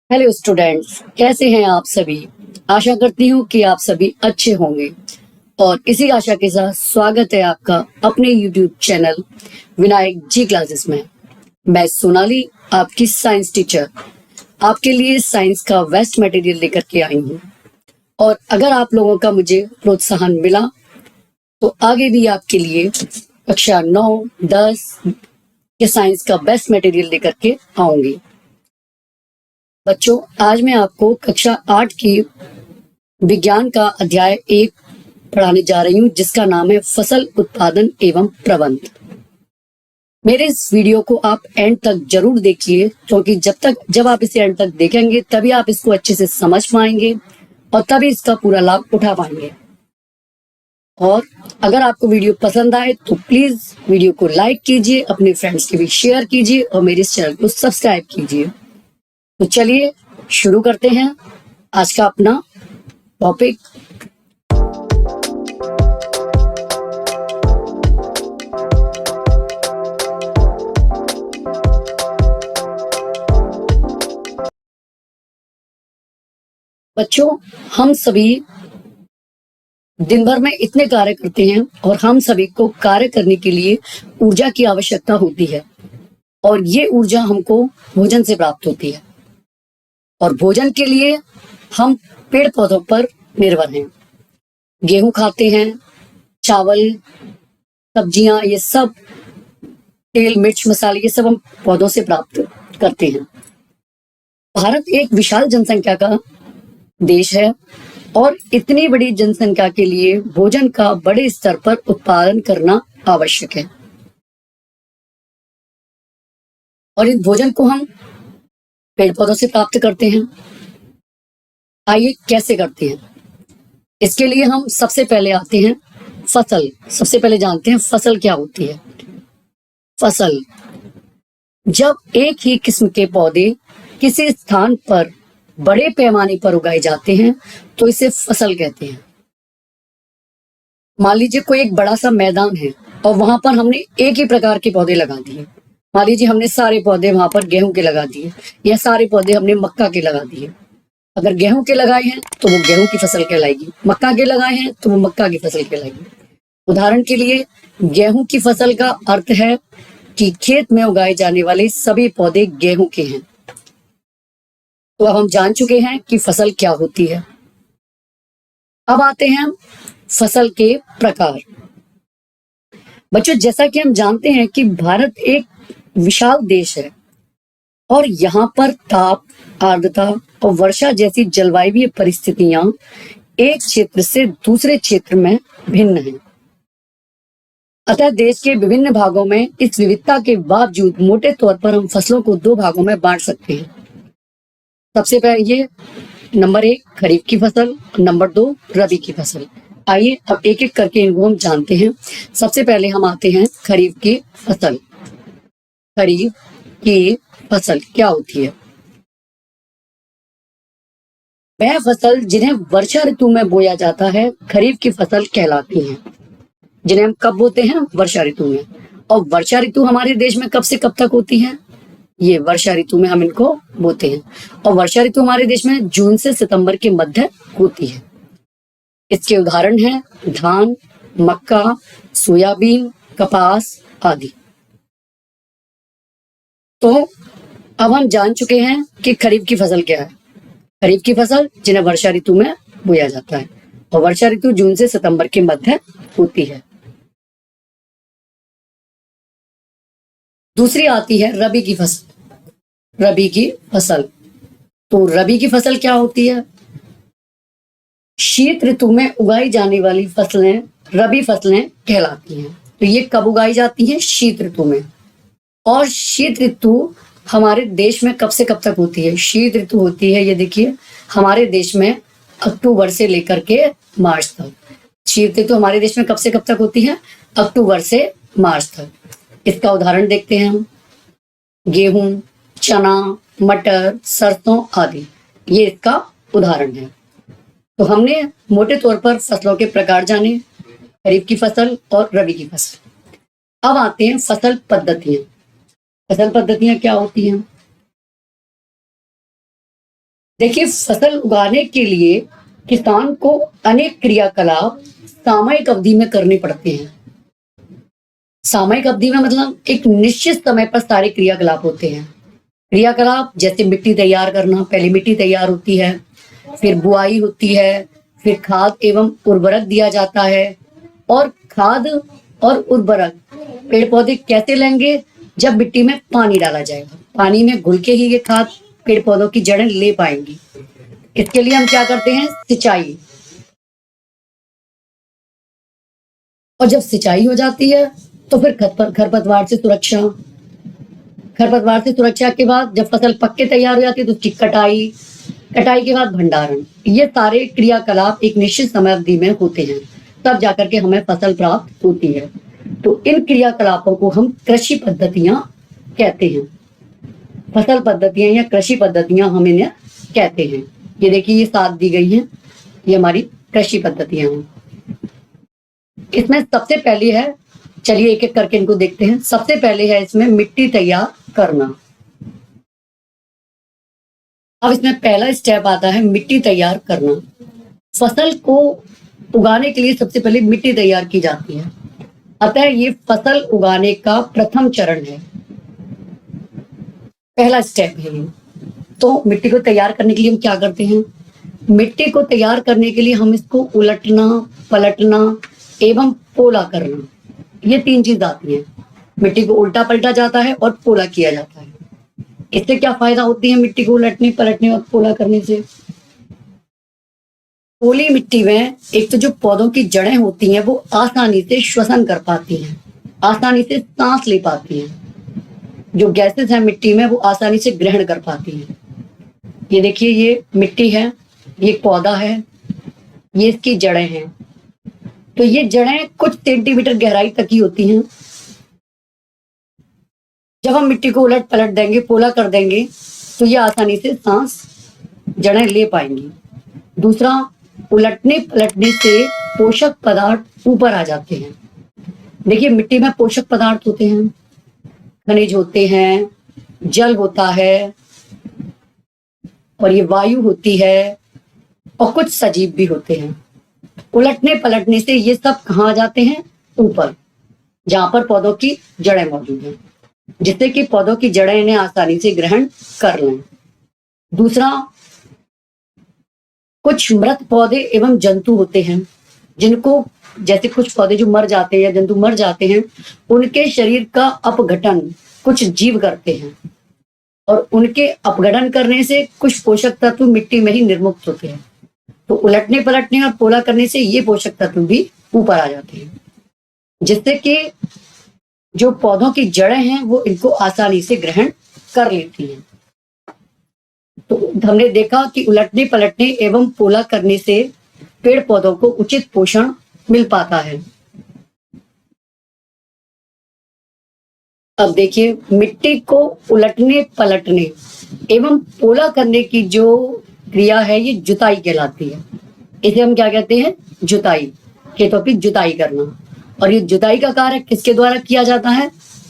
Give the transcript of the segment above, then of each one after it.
Hello students, कैसे हैं आप सभी। आशा करती हूँ कि आप सभी अच्छे होंगे और इसी आशा के साथ स्वागत है आपका अपने यूट्यूब चैनल विनायक जी क्लासेस में। मैं सोनाली, आपकी साइंस टीचर, आपके लिए साइंस का वेस्ट मटेरियल लेकर के आई हूँ। और अगर आप लोगों का मुझे प्रोत्साहन मिला तो आगे भी आपके लिए कक्षा 9, 10 के साइंस का बेस्ट मटेरियल लेकर के आऊंगी। बच्चों, आज मैं आपको कक्षा 8 की विज्ञान का अध्याय 1 पढ़ाने जा रही हूँ, जिसका नाम है फसल उत्पादन एवं प्रबंध। मेरे इस वीडियो को आप एंड तक जरूर देखिए, क्योंकि जब आप इसे एंड तक देखेंगे तभी आप इसको अच्छे से समझ पाएंगे और तभी इसका पूरा लाभ उठा पाएंगे। और अगर आपको वीडियो पसंद आए तो प्लीज वीडियो को लाइक कीजिए, अपने फ्रेंड्स के भी शेयर कीजिए और मेरे इस चैनल को सब्सक्राइब कीजिए। तो चलिए शुरू करते हैं आज का अपना टॉपिक। बच्चों, हम सभी दिन भर में इतने कार्य करते हैं और हम सभी को कार्य करने के लिए ऊर्जा की आवश्यकता होती है और ये ऊर्जा हमको भोजन से प्राप्त होती है। और भोजन के लिए हम पेड़ पौधों पर निर्भर हैं। गेहूं खाते हैं, चावल, सब्जियां, ये सब, तेल, मिर्च, मसाले, ये सब हम पौधों से प्राप्त करते हैं। भारत एक विशाल जनसंख्या का देश है और इतनी बड़ी जनसंख्या के लिए भोजन का बड़े स्तर पर उत्पादन करना आवश्यक है। और इस भोजन को हम पेड़ पौधों से प्राप्त करते हैं। आइए कैसे करते हैं। इसके लिए हम सबसे पहले आते हैं फसल। सबसे पहले जानते हैं फसल क्या होती है। फसल, जब एक ही किस्म के पौधे किसी स्थान पर बड़े पैमाने पर उगाए जाते हैं तो इसे फसल कहते हैं। मान लीजिए कोई एक बड़ा सा मैदान है और वहां पर हमने एक ही प्रकार के पौधे लगा दिए। मान लीजिए हमने सारे पौधे वहां पर गेहूं के लगा दिए या सारे पौधे हमने मक्का के लगा दिए। अगर गेहूं के लगाए हैं तो वो गेहूं की फसल कहलाएगी, मक्का के लगाए हैं तो वो मक्का की फसल कहलाएगी। उदाहरण के लिए, गेहूं की फसल का अर्थ है कि खेत में उगाए जाने वाले सभी पौधे गेहूं के हैं। तो अब हम जान चुके हैं कि फसल क्या होती है। अब आते हैं फसल के प्रकार। बच्चों, जैसा कि हम जानते हैं कि भारत एक विशाल देश है और यहाँ पर ताप, आर्द्रता और वर्षा जैसी जलवायु परिस्थितियां एक क्षेत्र से दूसरे क्षेत्र में भिन्न हैं। अतः देश के विभिन्न भागों में इस विविधता के बावजूद मोटे तौर पर हम फसलों को 2 भागों में बांट सकते हैं। सबसे पहले ये नंबर 1 खरीफ की फसल, नंबर 2 रबी की फसल। आइए अब एक एक करके इनको हम जानते हैं। सबसे पहले हम आते हैं खरीफ की फसल। खरीफ की फसल क्या होती है। वह फसल जिन्हें वर्षा ऋतु में बोया जाता है खरीफ की फसल कहलाती है। जिन्हें हम कब बोते हैं, वर्षा ऋतु में। और वर्षा ऋतु हमारे देश में कब से कब तक होती है, ये वर्षा ऋतु में हम इनको बोते हैं। और वर्षा ऋतु हमारे देश में जून से सितंबर के मध्य होती है। इसके उदाहरण हैं धान, मक्का, सोयाबीन, कपास आदि। तो अब हम जान चुके हैं कि खरीफ की फसल क्या है। खरीफ की फसल जिन्हें वर्षा ऋतु में बोया जाता है और वर्षा ऋतु जून से सितंबर के मध्य होती है। दूसरी आती है रबी की फसल। रबी की फसल, तो रबी की फसल क्या होती है। शीत ऋतु में उगाई जाने वाली फसलें रबी फसलें कहलाती हैं। तो ये कब उगाई जाती हैं, शीत ऋतु में। और शीत ऋतु हमारे देश में कब से कब तक होती है। शीत ऋतु होती है, ये देखिए, हमारे देश में अक्टूबर से लेकर के मार्च तक। शीत ऋतु हमारे देश में कब से कब तक होती है, अक्टूबर से मार्च तक। इसका उदाहरण देखते हैं हम, गेहूं, चना, मटर, सरसों आदि, ये इसका उदाहरण है। तो हमने मोटे तौर पर फसलों के प्रकार जाने, खरीफ की फसल और रबी की फसल। अब आते हैं फसल पद्धतियां। फसल पद्धतियां क्या होती हैं। देखिए, फसल उगाने के लिए किसान को अनेक क्रियाकलाप सामयिक अवधि में करने पड़ते हैं। सामयिक अवधि में मतलब एक निश्चित समय पर सारे क्रियाकलाप होते हैं। क्रियाकलाप जैसे मिट्टी तैयार करना, पहले मिट्टी तैयार होती है, फिर बुआई होती है, फिर खाद एवं उर्वरक दिया जाता है। और खाद और उर्वरक पेड़ पौधे कैसे लेंगे? जब मिट्टी में पानी डाला जाएगा, पानी में घुल के ही ये खाद पेड़ पौधों की जड़ें ले पाएंगी। इसके लिए हम क्या करते हैं? सिंचाई। और जब सिंचाई हो जाती है तो फिर खरपतवार से सुरक्षा। खरपतवार से सुरक्षा के बाद जब फसल पक के तैयार हो जाती है तो उसकी कटाई। कटाई के बाद भंडारण। ये सारे क्रियाकलाप एक निश्चित समय अवधि में होते हैं, तब जाकर के हमें फसल प्राप्त होती है। तो इन क्रियाकलापों को हम कृषि पद्धतियां कहते हैं। फसल पद्धतियां या कृषि पद्धतियां हम इन्हें कहते हैं। ये देखिए, ये साथ दी गई हैं, ये हमारी कृषि पद्धतियां हैं। इसमें सबसे पहली है, चलिए एक एक करके इनको देखते हैं। सबसे पहले है इसमें मिट्टी तैयार करना। अब इसमें पहला स्टेप आता है मिट्टी तैयार करना। फसल को उगाने के लिए सबसे पहले मिट्टी तैयार की जाती है, अतः ये फसल उगाने का प्रथम चरण है, पहला स्टेप है ये। तो मिट्टी को तैयार करने के लिए हम क्या करते हैं? मिट्टी को तैयार करने के लिए हम इसको उलटना, पलटना एवं पोला करना, ये तीन चीज आती है। मिट्टी को उल्टा पलटा जाता है और पोला किया जाता है। इससे क्या फायदा होती है मिट्टी को उलटने, पलटने और पोला करने से? पोली मिट्टी में एक तो जो पौधों की जड़ें होती हैं वो आसानी से श्वसन कर पाती हैं, आसानी से सांस ले पाती हैं। जो गैसेस हैं मिट्टी में वो आसानी से ग्रहण कर पाती हैं। ये देखिए, ये मिट्टी है, ये पौधा है, ये इसकी जड़ें हैं। तो ये जड़ें कुछ सेंटीमीटर गहराई तक ही होती हैं। जब हम मिट्टी को उलट पलट देंगे, पोला कर देंगे, तो ये आसानी से सांस जड़ें ले पाएंगी। दूसरा, उलटने पलटने से पोषक पदार्थ ऊपर आ जाते हैं। देखिए, मिट्टी में पोषक पदार्थ होते हैं, खनिज होते हैं, जल होता है, और ये वायु होती है, और कुछ सजीव भी होते हैं। उलटने पलटने से ये सब कहाँ आ जाते हैं? ऊपर, जहां पर पौधों की जड़ें मौजूद हैं, जिससे कि पौधों की जड़ें इन्हें आसानी से ग्रहण कर लें। दूसरा, कुछ मृत पौधे एवं जंतु होते हैं, जिनको, जैसे कुछ पौधे जो मर जाते हैं या जंतु मर जाते हैं, उनके शरीर का अपघटन कुछ जीव करते हैं, और उनके अपघटन करने से कुछ पोषक तत्व मिट्टी में ही निर्मुक्त होते हैं। तो उलटने पलटने और पोला करने से ये पोषक तत्व भी ऊपर आ जाते हैं, जिससे कि जो पौधों की जड़ें हैं वो इनको आसानी से ग्रहण कर लेती हैं। तो हमने देखा कि उलटने पलटने एवं पोला करने से पेड़ पौधों को उचित पोषण मिल पाता है। अब देखिए, मिट्टी को उलटने पलटने एवं पोला करने की जो क्रिया है ये जुताई कहलाती है। इसे हम क्या कहते हैं? जुताई। खेतों की जुताई करना। और ये जुताई का कार्य किसके द्वारा किया जाता है?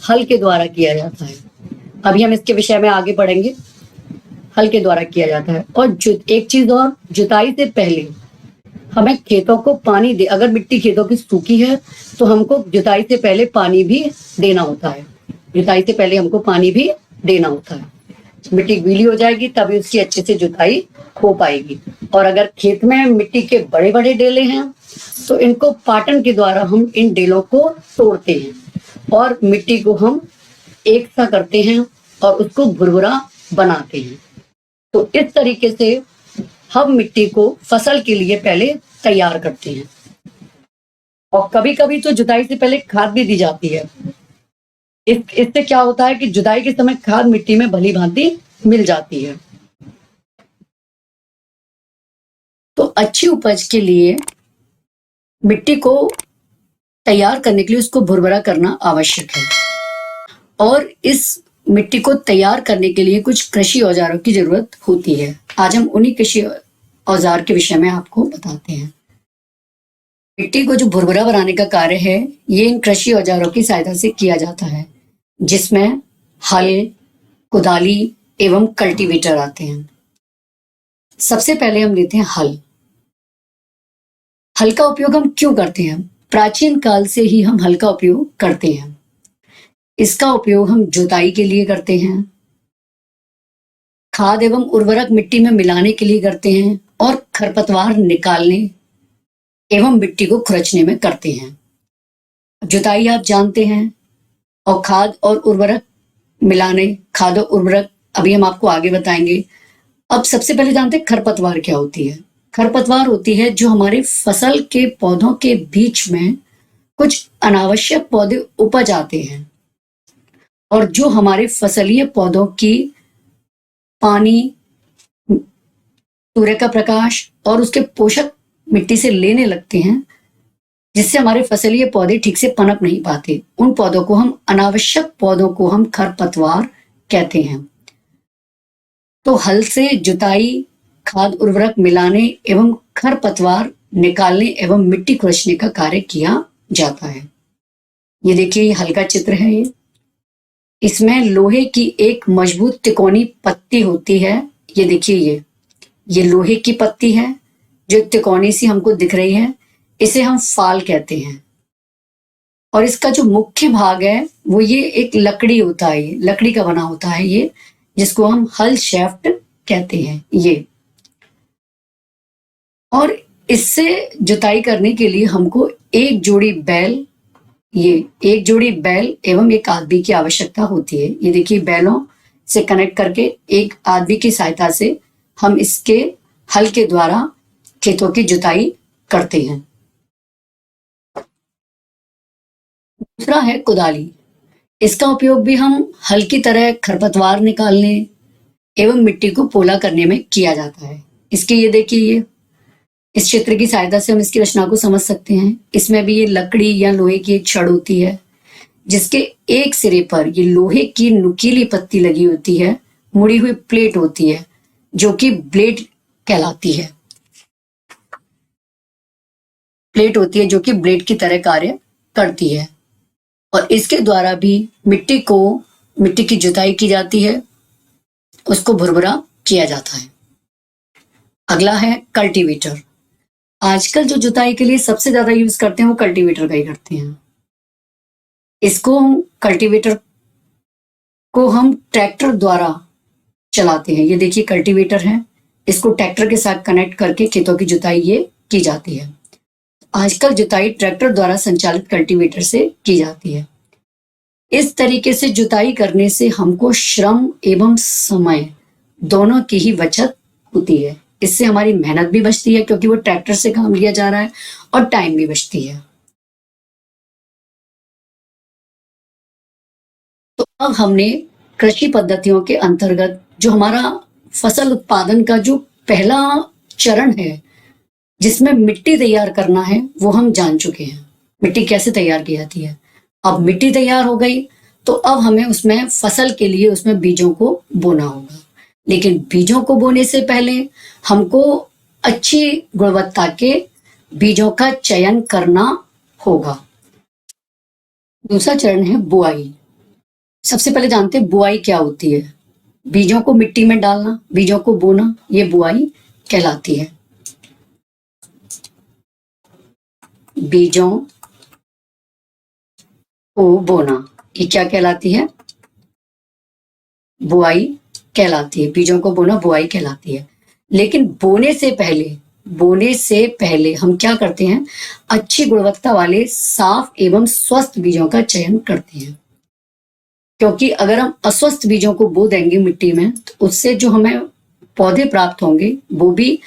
हल के द्वारा किया जाता है। अभी हम इसके विषय में आगे पढ़ेंगे। हल के द्वारा किया जाता है। और एक चीज और, जुताई से पहले हमें खेतों को पानी दे, अगर मिट्टी खेतों की सूखी है तो हमको जुताई से पहले पानी भी देना होता है। जुताई से पहले हमको पानी भी देना होता है। मिट्टी गीली हो जाएगी तभी उसकी अच्छे से जुताई हो पाएगी। और अगर खेत में मिट्टी के बड़े बड़े डेले हैं तो इनको पाटन के द्वारा हम इन डेलों को तोड़ते हैं और मिट्टी को हम एक सा करते हैं और उसको भुरभुरा बनाते हैं। तो इस तरीके से हम मिट्टी को फसल के लिए पहले तैयार करते हैं। और कभी कभी तो जुताई से पहले खाद भी दी जाती है। इससे क्या होता है कि जुताई के समय खाद मिट्टी में भली भांति मिल जाती है। तो अच्छी उपज के लिए मिट्टी को तैयार करने के लिए उसको भुरभुरा करना आवश्यक है। और इस मिट्टी को तैयार करने के लिए कुछ कृषि औजारों की जरूरत होती है। आज हम उन्हीं कृषि औजार के विषय में आपको बताते हैं। मिट्टी को जो भुरभुरा बनाने का कार्य है ये इन कृषि औजारों की सहायता से किया जाता है, जिसमें हल, कुदाली एवं कल्टीवेटर आते हैं। सबसे पहले हम लेते हैं हल। हल का उपयोग हम क्यों करते हैं? प्राचीन काल से ही हम हल का उपयोग करते हैं। इसका उपयोग हम जुताई के लिए करते हैं, खाद एवं उर्वरक मिट्टी में मिलाने के लिए करते हैं और खरपतवार निकालने एवं मिट्टी को खुरचने में करते हैं। जुताई आप जानते हैं, और खाद और उर्वरक मिलाने, खाद और उर्वरक अभी हम आपको आगे बताएंगे। अब सबसे पहले जानते हैं खरपतवार क्या होती है। खरपतवार होती है जो हमारे फसल के पौधों के बीच में कुछ अनावश्यक पौधे उपज आते हैं और जो हमारे फसलीय पौधों की पानी, सूर्य का प्रकाश और उसके पोषक मिट्टी से लेने लगते हैं, जिससे हमारे फसलीय पौधे ठीक से पनप नहीं पाते। उन पौधों को हम, अनावश्यक पौधों को हम खरपतवार कहते हैं। तो हल से जुताई, खाद उर्वरक मिलाने एवं खरपतवार निकालने एवं मिट्टी खुरचने का कार्य किया जाता है। ये देखिए, ये हल का चित्र है। ये इसमें लोहे की एक मजबूत तिकोनी पत्ती होती है। ये देखिए, ये लोहे की पत्ती है जो तिकोनी सी हमको दिख रही है। इसे हम फाल कहते हैं। और इसका जो मुख्य भाग है वो ये एक लकड़ी होता है, ये लकड़ी का बना होता है ये, जिसको हम हल शैफ्ट कहते हैं ये। और इससे जुताई करने के लिए हमको एक जोड़ी बैल, ये एक जोड़ी बैल एवं एक आदमी की आवश्यकता होती है। ये देखिए, बैलों से कनेक्ट करके एक आदमी की सहायता से हम इसके हल के द्वारा खेतों की जुताई करते हैं। दूसरा है कुदाली। इसका उपयोग भी हम हल की तरह खरपतवार निकालने एवं मिट्टी को पोला करने में किया जाता है। इसके ये देखिए, ये इस चित्र की सहायता से हम इसकी रचना को समझ सकते हैं। इसमें भी ये लकड़ी या लोहे की एक छड़ होती है, जिसके एक सिरे पर ये लोहे की नुकीली पत्ती लगी होती है, मुड़ी हुई प्लेट होती है जो कि ब्लेड कहलाती है। प्लेट होती है जो कि ब्लेड की तरह कार्य करती है और इसके द्वारा भी मिट्टी की जुताई की जाती है, उसको भुरभुरा किया जाता है। अगला है कल्टीवेटर। आजकल जो जुताई के लिए सबसे ज्यादा यूज करते हैं वो कल्टीवेटर का ही करते हैं। इसको, कल्टीवेटर को हम ट्रैक्टर द्वारा चलाते हैं। ये देखिए, कल्टीवेटर है, इसको ट्रैक्टर के साथ कनेक्ट करके खेतों की जुताई ये की जाती है। आजकल जुताई ट्रैक्टर द्वारा संचालित कल्टीवेटर से की जाती है। इस तरीके से जुताई करने से हमको श्रम एवं समय दोनों की ही बचत होती है। इससे हमारी मेहनत भी बचती है क्योंकि वो ट्रैक्टर से काम लिया जा रहा है, और टाइम भी बचती है। तो अब हमने कृषि पद्धतियों के अंतर्गत जो हमारा फसल उत्पादन का जो पहला चरण है, जिसमें मिट्टी तैयार करना है, वो हम जान चुके हैं। मिट्टी कैसे तैयार की जाती है। अब मिट्टी तैयार हो गई तो अब हमें उसमें फसल के लिए उसमें बीजों को बोना होगा। लेकिन बीजों को बोने से पहले हमको अच्छी गुणवत्ता के बीजों का चयन करना होगा। दूसरा चरण है बुआई। सबसे पहले जानते हैं बुआई क्या होती है। बीजों को मिट्टी में डालना, बीजों को बोना, ये बुआई कहलाती है। बीजों को बोना, ये क्या कहलाती है? बुआई कहलाती है। बीजों को बोना बुआई कहलाती है। लेकिन बोने से पहले हम क्या करते हैं? अच्छी गुणवत्ता वाले साफ एवं स्वस्थ बीजों का चयन करते हैं, क्योंकि अगर हम अस्वस्थ बीजों को बो देंगे मिट्टी में तो उससे जो हमें पौधे प्राप्त होंगे वो भी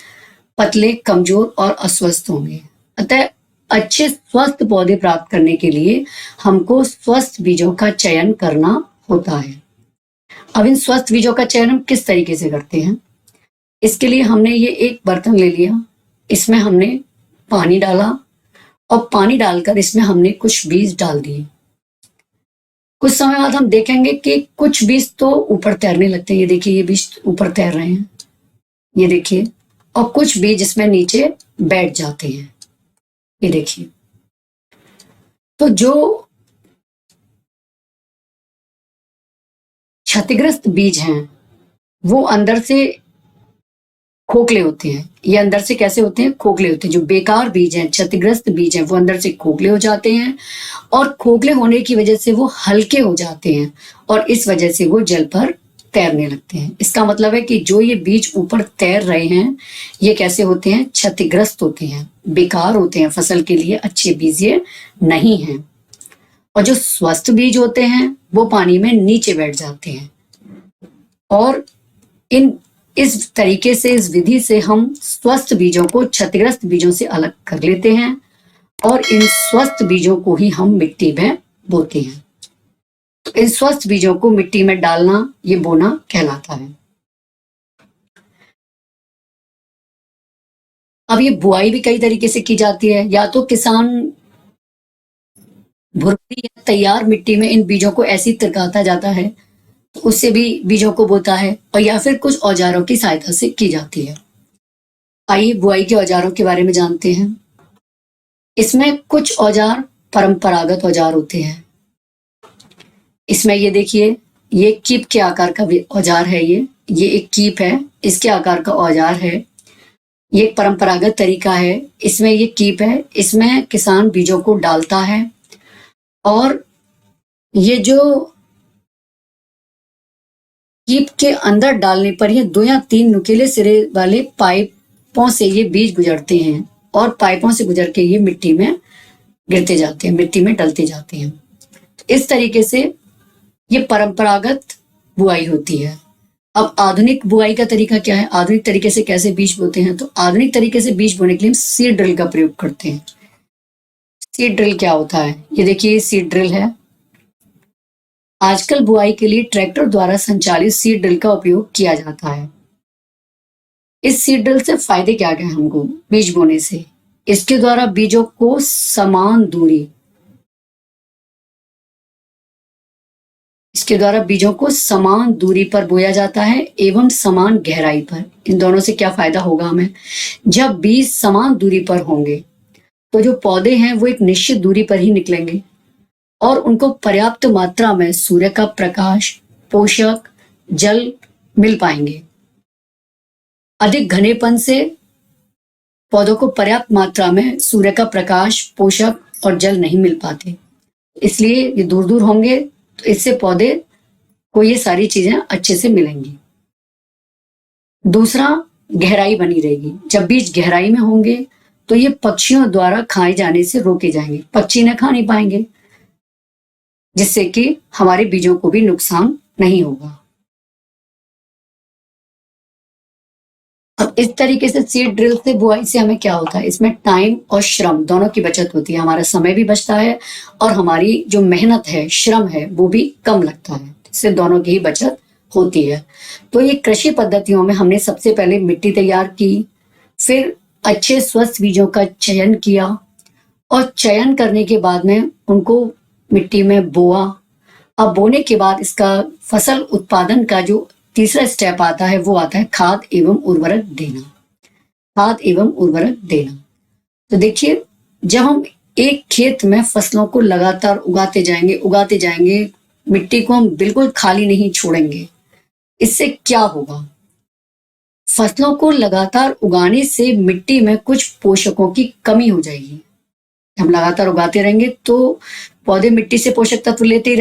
पतले, कमजोर और अस्वस्थ होंगे। अतः अच्छे स्वस्थ पौधे प्राप्त करने के लिए हमको स्वस्थ बीजों का चयन करना होता है। अब इन स्वस्थ बीजों का चयन हम किस तरीके से करते हैं? इसके लिए हमने ये एक बर्तन ले लिया, इसमें हमने पानी डाला और पानी डालकर इसमें हमने कुछ बीज डाल दिए। कुछ समय बाद हम देखेंगे कि कुछ बीज तो ऊपर तैरने लगते हैं। ये देखिए, ये बीज ऊपर तैर रहे हैं, ये देखिए। और कुछ बीज इसमें नीचे बैठ जाते हैं, ये देखिए। तो जो क्षतिग्रस्त बीज हैं वो अंदर से खोखले होते हैं। ये अंदर से कैसे होते हैं? खोखले होते हैं। जो बेकार बीज हैं, क्षतिग्रस्त बीज हैं, वो अंदर से खोखले हो जाते हैं और खोखले होने की वजह से वो हल्के हो जाते हैं और इस वजह से वो जल पर तैरने लगते हैं। इसका मतलब है कि जो ये बीज ऊपर तैर रहे हैं ये कैसे होते हैं? क्षतिग्रस्त होते हैं, बेकार होते हैं, फसल के लिए अच्छे बीज ये नहीं हैं। और जो स्वस्थ बीज होते हैं वो पानी में नीचे बैठ जाते हैं और इस तरीके से, इस विधि से हम स्वस्थ बीजों को क्षतिग्रस्त बीजों से अलग कर लेते हैं और इन स्वस्थ बीजों को ही हम मिट्टी में बोते हैं। तो इन स्वस्थ बीजों को मिट्टी में डालना, ये बोना कहलाता है। अब ये बुआई भी कई तरीके से की जाती है। या तो किसान भुरभुरी या तैयार मिट्टी में इन बीजों को ऐसी तिरकाता जाता है, तो उससे भी बीजों को बोता है, और या फिर कुछ औजारों की सहायता से की जाती है। आइए बुआई के औजारों के बारे में जानते हैं। इसमें कुछ औजार परंपरागत औजार होते हैं। इसमें ये देखिए, ये कीप के आकार का औजार है। ये एक कीप है, इसके आकार का औजार है। ये एक परंपरागत तरीका है। इसमें ये कीप है, इसमें किसान बीजों को डालता है और ये जो कीप के अंदर डालने पर ये 2 या 3 नुकीले सिरे वाले पाइपों से ये बीज गुजरते हैं और पाइपों से गुजर के ये मिट्टी में गिरते जाते हैं, मिट्टी में डलते जाते हैं। इस तरीके से ये परंपरागत बुआई होती है। अब आधुनिक बुआई का तरीका क्या है? आधुनिक तरीके से कैसे बीज बोते हैं? तो आधुनिक तरीके से बीज बोने के लिए हम सीड ड्रिल का प्रयोग करते हैं। सीड ड्रिल क्या होता है? ये देखिए, सीड ड्रिल है। आजकल बुआई के लिए ट्रैक्टर द्वारा संचालित सीड ड्रिल का उपयोग किया जाता है। इस सीड ड्रिल से फायदे क्या क्या हैं हमको बीज बोने से? इसके द्वारा बीजों को समान दूरी पर बोया जाता है एवं समान गहराई पर। इन दोनों से क्या फायदा होगा हमें? जब बीज समान दूरी पर होंगे तो जो पौधे हैं वो एक निश्चित दूरी पर ही निकलेंगे और उनको पर्याप्त मात्रा में सूर्य का प्रकाश, पोषक, जल मिल पाएंगे। अधिक घनेपन से पौधों को पर्याप्त मात्रा में सूर्य का प्रकाश, पोषक और जल नहीं मिल पाते, इसलिए ये दूर दूर होंगे, तो इससे पौधे को ये सारी चीजें अच्छे से मिलेंगी। दूसरा, गहराई बनी रहेगी। जब बीज गहराई में होंगे तो ये पक्षियों द्वारा खाए जाने से रोके जाएंगे। पक्षी ने खा नहीं पाएंगे, जिससे कि हमारे बीजों को भी नुकसान नहीं होगा। अब इस तरीके से सीड ड्रिल से बुआई से हमें क्या होता है? इसमें टाइम और श्रम दोनों की बचत होती है। हमारा समय भी बचता है और हमारी जो मेहनत है, श्रम है, वो भी कम लगता है। इससे दोनों की ही बचत होती है। तो ये कृषि पद्धतियों में हमने सबसे पहले मिट्टी तैयार की, फिर अच्छे स्वस्थ बीजों का चयन किया और चयन करने के बाद में उनको मिट्टी में बोआ। अब बोने के बाद इसका फसल उत्पादन का जो तीसरा स्टेप आता है वो आता है खाद एवं उर्वरक देना। खाद एवं उर्वरक देना। तो देखिए, जब हम एक खेत में फसलों को लगातार उगाते जाएंगे, मिट्टी को हम बिल्कुल खाली नहीं छोड़ेंगे, इससे क्या होगा? फसलों को लगातार उगाने से मिट्टी में कुछ पोषकों की कमी हो जाएगी। हम लगातार उगाते रहेंगे तो पौधे मिट्टी से पोषक तत्व लेते ही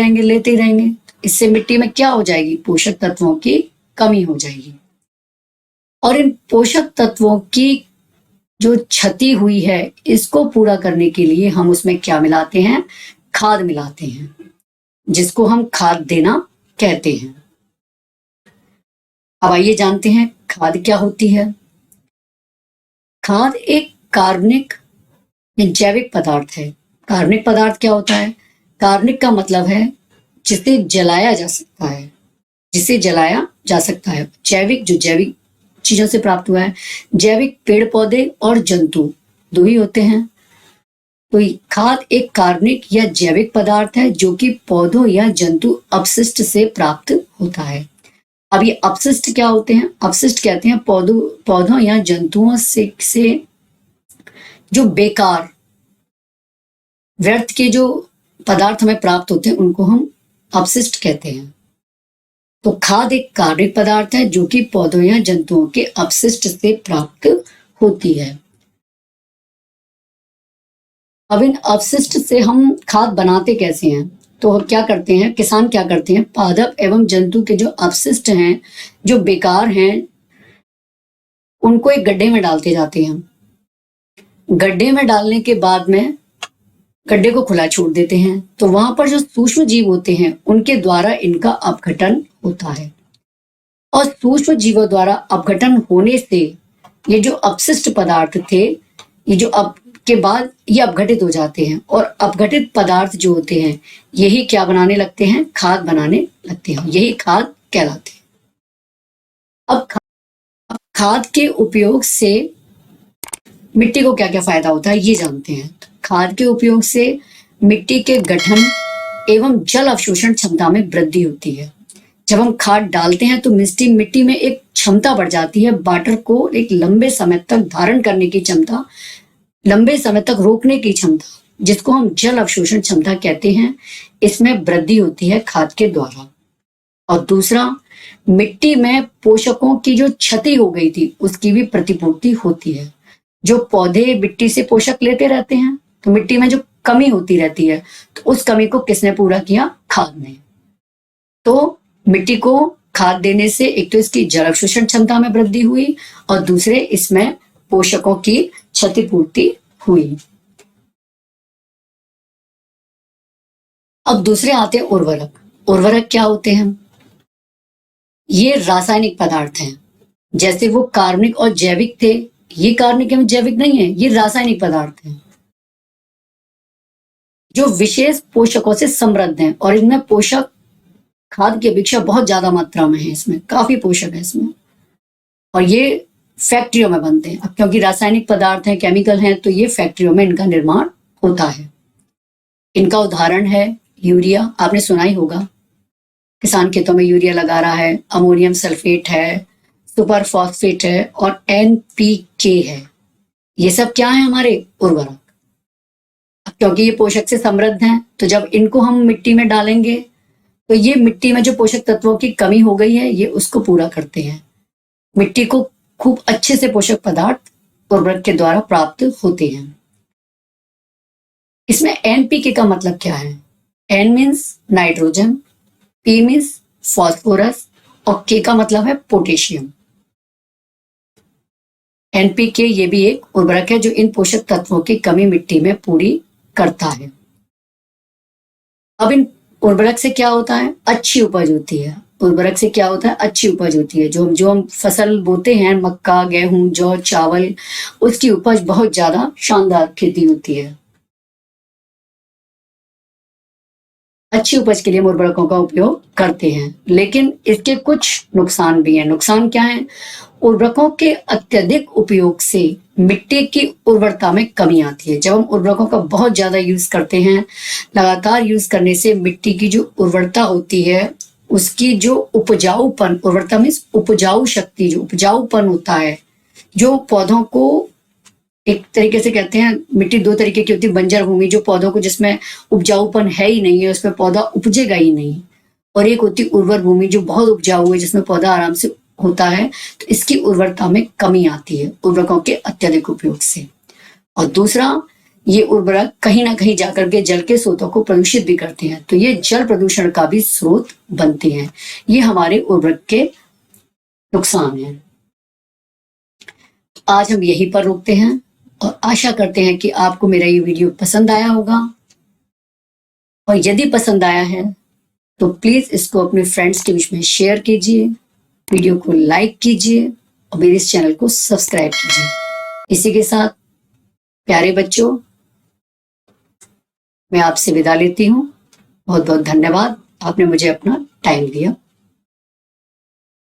रहेंगे। इससे मिट्टी में क्या हो जाएगी? पोषक तत्वों की कमी हो जाएगी। और इन पोषक तत्वों की जो क्षति हुई है, इसको पूरा करने के लिए हम उसमें क्या मिलाते हैं? खाद मिलाते हैं, जिसको हम खाद देना कहते हैं। अब आइए जानते हैं खाद क्या होती है। खाद एक कार्बनिक जैविक पदार्थ है। कार्बनिक पदार्थ क्या होता है? कार्बनिक का मतलब है जिसे जलाया जा सकता है, जैविक जो जैविक चीजों से प्राप्त हुआ है। जैविक पेड़ पौधे और जंतु दो ही होते हैं। तो खाद एक कार्बनिक या जैविक पदार्थ है जो कि पौधों या जंतु अपशिष्ट से प्राप्त होता है। अब ये अपशिष्ट क्या होते हैं? अपशिष्ट कहते हैं पौधों या जंतुओं से जो बेकार व्यर्थ के जो पदार्थ हमें प्राप्त होते हैं, उनको हम अपशिष्ट कहते हैं। तो खाद एक कार्बनिक पदार्थ है जो कि पौधों या जंतुओं के अपशिष्ट से प्राप्त होती है। अब इन अपशिष्ट से हम खाद बनाते कैसे हैं? तो क्या करते हैं, किसान क्या करते हैं, पादप एवं जंतु के जो अपशिष्ट हैं, जो बेकार हैं, उनको एक गड्ढे में डालते जाते हैं। गड्ढे में डालने के बाद में गड्ढे को खुला छोड़ देते हैं, तो वहां पर जो सूक्ष्म जीव होते हैं उनके द्वारा इनका अपघटन होता है, और सूक्ष्म जीवों द्वारा अपघटन होने से ये जो अपशिष्ट पदार्थ थे, ये जो अब के बाद ये अपघटित हो जाते हैं, और अपघटित पदार्थ जो होते हैं यही क्या बनाने लगते हैं, खाद बनाने लगते हैं, यही खाद कहलाते हैं। अब खाद के उपयोग से मिट्टी को क्या क्या फायदा होता है ये जानते हैं। खाद के उपयोग से मिट्टी के गठन एवं जल अवशोषण क्षमता में वृद्धि होती है। जब हम खाद डालते हैं तो मिट्टी में एक क्षमता बढ़ जाती है, वाटर को एक लंबे समय तक धारण करने की क्षमता, लंबे समय तक रोकने की क्षमता, जिसको हम जल अवशोषण क्षमता कहते हैं, इसमें वृद्धि होती है खाद के द्वारा। और दूसरा, मिट्टी में पोषकों की जो क्षति हो गई थी उसकी भी प्रतिपूर्ति होती है। जो पौधे मिट्टी से पोषक लेते रहते हैं तो मिट्टी में जो कमी होती रहती है, तो उस कमी को किसने पूरा किया, खाद ने। तो मिट्टी को खाद देने से एक तो इसकी जल अवशोषण क्षमता में वृद्धि हुई, और दूसरे इसमें पोषकों की क्षतिपूर्ति हुई। अब दूसरे आते हैं उर्वरक। उर्वरक क्या होते हैं? ये रासायनिक पदार्थ हैं। जैसे वो कार्बनिक और जैविक थे, ये कार्बनिक एवं जैविक नहीं है, ये रासायनिक पदार्थ हैं जो विशेष पोषकों से समृद्ध हैं, और इनमें पोषक खाद की अपेक्षा बहुत ज्यादा मात्रा में है, इसमें काफी पोषक है इसमें, और ये फैक्ट्रियों में बनते हैं। अब क्योंकि रासायनिक पदार्थ हैं, केमिकल हैं, तो ये फैक्ट्रियों में इनका निर्माण होता है। इनका उदाहरण है यूरिया, आपने सुना ही होगा, किसान खेतों में यूरिया लगा रहा है, अमोनियम सल्फेट है, सुपर फॉस्फेट है, और एनपीके है। ये सब क्या है, हमारे उर्वरक। क्योंकि ये पोषक से समृद्ध हैं, तो जब इनको हम मिट्टी में डालेंगे तो ये मिट्टी में जो पोषक तत्वों की कमी हो गई है ये उसको पूरा करते हैं। मिट्टी को खूब अच्छे से पोषक पदार्थ उर्वरक के द्वारा प्राप्त होते हैं। इसमें एनपीके का मतलब क्या है? N means nitrogen, P means phosphorus, और के का मतलब है पोटेशियम। एनपीके ये भी एक उर्वरक है जो इन पोषक तत्वों की कमी मिट्टी में पूरी करता है। अब इन उर्वरक से क्या होता है? अच्छी उपज होती है। उर्वरक से क्या होता है? अच्छी उपज होती है। जो हम फसल बोते हैं, मक्का, गेहूं, जौ, चावल, उसकी उपज बहुत ज्यादा शानदार खेती होती है। अच्छी उपज के लिए हम उर्वरकों का उपयोग करते हैं, लेकिन इसके कुछ नुकसान भी हैं। नुकसान क्या है? उर्वरकों के अत्यधिक उपयोग से मिट्टी की उर्वरता में कमी आती है। जब हम उर्वरकों का बहुत ज्यादा यूज करते हैं, लगातार यूज करने से मिट्टी की जो उर्वरता होती है, उसकी जो उपजाऊपन, उर्वरता में उपजाऊ शक्ति, जो उपजाऊपन होता है, जो पौधों को एक तरीके से कहते हैं, मिट्टी दो तरीके की होती है, बंजर भूमि जो पौधों को, जिसमें उपजाऊपन है ही नहीं है, उसमें पौधा उपजेगा ही नहीं, और एक होती उर्वर भूमि जो बहुत उपजाऊ है, जिसमें पौधा आराम से होता है। तो इसकी उर्वरता में कमी आती है उर्वरकों के अत्यधिक उपयोग से। और दूसरा, ये उर्वरक कहीं ना कहीं जाकर के जल के स्रोतों को प्रदूषित भी करते हैं, तो ये जल प्रदूषण का भी स्रोत बनते हैं। ये हमारे उर्वरक के नुकसान हैं। आज हम यहीं पर रोकते हैं, और आशा करते हैं कि आपको मेरा ये वीडियो पसंद आया होगा, और यदि पसंद आया है तो प्लीज इसको अपने फ्रेंड्स के बीच में शेयर कीजिए, वीडियो को लाइक कीजिए, और मेरे इस चैनल को सब्सक्राइब कीजिए। इसी के साथ प्यारे बच्चों, मैं आपसे विदा लेती हूँ। बहुत बहुत धन्यवाद, आपने मुझे अपना टाइम दिया।